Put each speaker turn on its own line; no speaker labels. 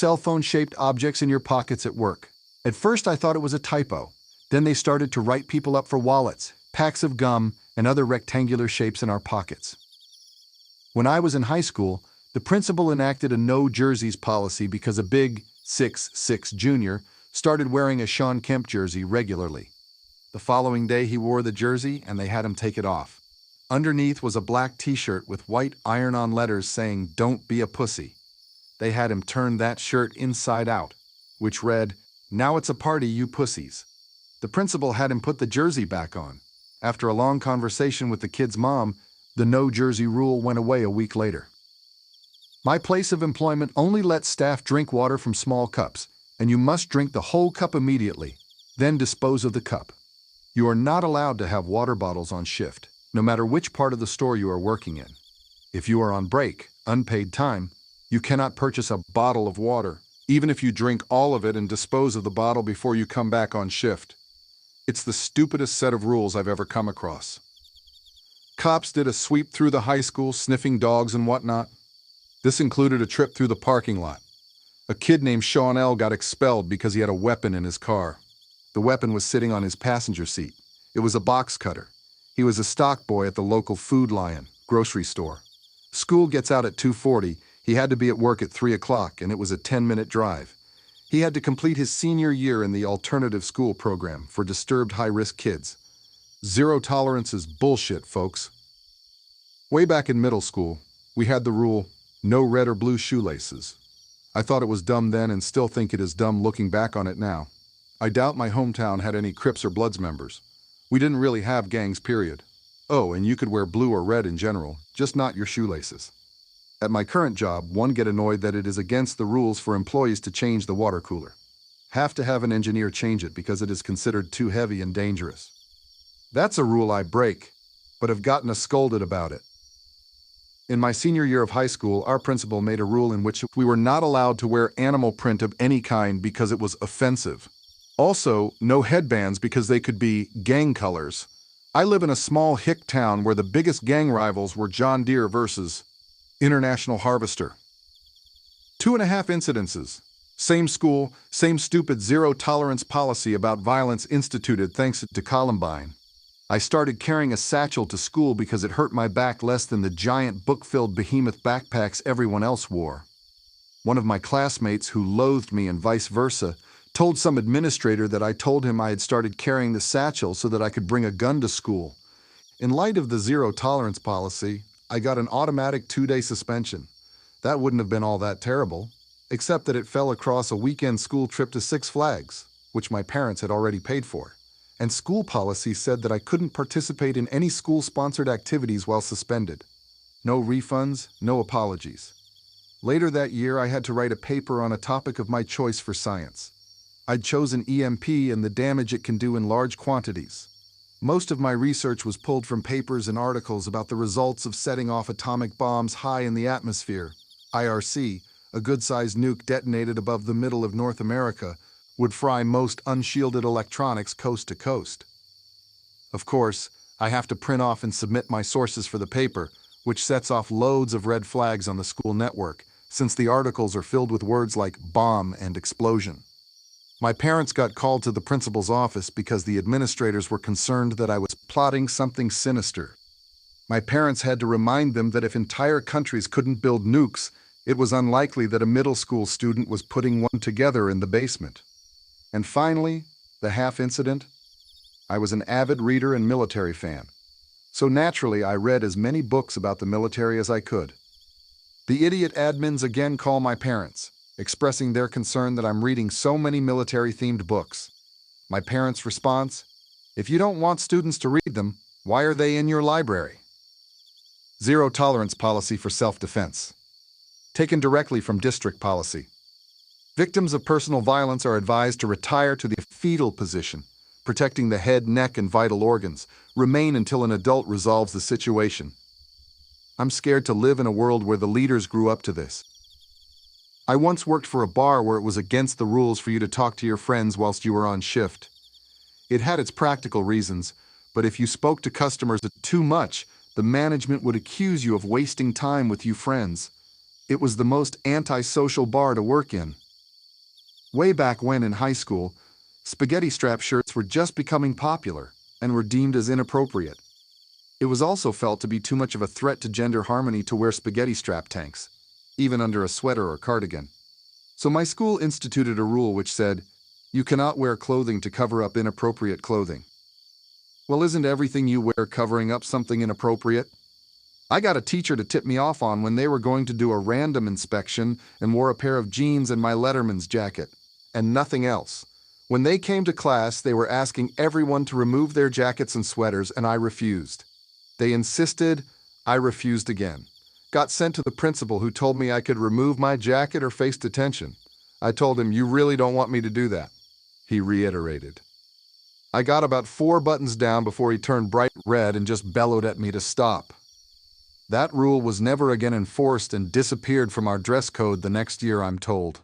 cell phone-shaped objects in your pockets at work. At first I thought it was a typo. Then they started to write people up for wallets, packs of gum, and other rectangular shapes in our pockets. When I was in high school, the principal enacted a no jerseys policy because a big 6'6" junior started wearing a Shawn Kemp jersey regularly. The following day he wore the jersey and they had him take it off. Underneath was a black t-shirt with white iron-on letters saying, "Don't be a pussy." They had him turn that shirt inside out, which read, "Now it's a party, you pussies." The principal had him put the jersey back on. After a long conversation with the kid's mom, the no jersey rule went away a week later. My place of employment only lets staff drink water from small cups, and you must drink the whole cup immediately, then dispose of the cup. You are not allowed to have water bottles on shift, no matter which part of the store you are working in. If you are on break, unpaid time, you cannot purchase a bottle of water, even if you drink all of it and dispose of the bottle before you come back on shift. It's the stupidest set of rules I've ever come across. Cops did a sweep through the high school, sniffing dogs and whatnot. This included a trip through the parking lot. A kid named Sean L. got expelled because he had a weapon in his car. The weapon was sitting on his passenger seat. It was a box cutter. He was a stock boy at the local Food Lion grocery store. School gets out at 2:40. He had to be at work at 3 o'clock, and it was a 10-minute drive. He had to complete his senior year in the alternative school program for disturbed high-risk kids. Zero tolerance is bullshit, folks. Way back in middle school, we had the rule, no red or blue shoelaces. I thought it was dumb then and still think it is dumb looking back on it now. I doubt my hometown had any Crips or Bloods members. We didn't really have gangs, period. Oh, and you could wear blue or red in general, just not your shoelaces. At my current job, one get annoyed that it is against the rules for employees to change the water cooler. Have to have an engineer change it because it is considered too heavy and dangerous. That's a rule I break, but have gotten scolded about it. In my senior year of high school, our principal made a rule in which we were not allowed to wear animal print of any kind because it was offensive. Also, no headbands because they could be gang colors. I live in a small hick town where the biggest gang rivals were John Deere versus International Harvester. 2.5 incidences. Same school, same stupid zero-tolerance policy about violence instituted thanks to Columbine. I started carrying a satchel to school because it hurt my back less than the giant book-filled behemoth backpacks everyone else wore. One of my classmates, who loathed me and vice versa, told some administrator that I told him I had started carrying the satchel so that I could bring a gun to school. In light of the zero-tolerance policy, I got an automatic 2-day suspension. That wouldn't have been all that terrible, except that it fell across a weekend school trip to Six Flags, which my parents had already paid for. And school policy said that I couldn't participate in any school-sponsored activities while suspended. No refunds, no apologies. Later that year, I had to write a paper on a topic of my choice for science. I'd chosen EMP and the damage it can do in large quantities. Most of my research was pulled from papers and articles about the results of setting off atomic bombs high in the atmosphere. IRC, a good-sized nuke detonated above the middle of North America, would fry most unshielded electronics coast to coast. Of course, I have to print off and submit my sources for the paper, which sets off loads of red flags on the school network, since the articles are filled with words like bomb and explosion. My parents got called to the principal's office because the administrators were concerned that I was plotting something sinister. My parents had to remind them that if entire countries couldn't build nukes, it was unlikely that a middle school student was putting one together in the basement. And finally, the half incident. I was an avid reader and military fan. So naturally, I read as many books about the military as I could. The idiot admins again call my parents, expressing their concern that I'm reading so many military-themed books. My parents' response, "If you don't want students to read them, why are they in your library?" Zero-tolerance policy for self-defense. Taken directly from district policy. Victims of personal violence are advised to retire to the fetal position, protecting the head, neck, and vital organs. Remain until an adult resolves the situation. I'm scared to live in a world where the leaders grew up to this. I once worked for a bar where it was against the rules for you to talk to your friends whilst you were on shift. It had its practical reasons, but if you spoke to customers too much, the management would accuse you of wasting time with you friends. It was the most antisocial bar to work in. Way back when in high school, spaghetti strap shirts were just becoming popular and were deemed as inappropriate. It was also felt to be too much of a threat to gender harmony to wear spaghetti strap tanks, even under a sweater or cardigan. So my school instituted a rule which said, you cannot wear clothing to cover up inappropriate clothing. Well, isn't everything you wear covering up something inappropriate? I got a teacher to tip me off on when they were going to do a random inspection and wore a pair of jeans and my Letterman's jacket, and nothing else. When they came to class, they were asking everyone to remove their jackets and sweaters, and I refused. They insisted, I refused again. Got sent to the principal, who told me I could remove my jacket or face detention. I told him, you really don't want me to do that? He reiterated. I got about 4 buttons down before he turned bright red and just bellowed at me to stop. That rule was never again enforced and disappeared from our dress code the next year, I'm told.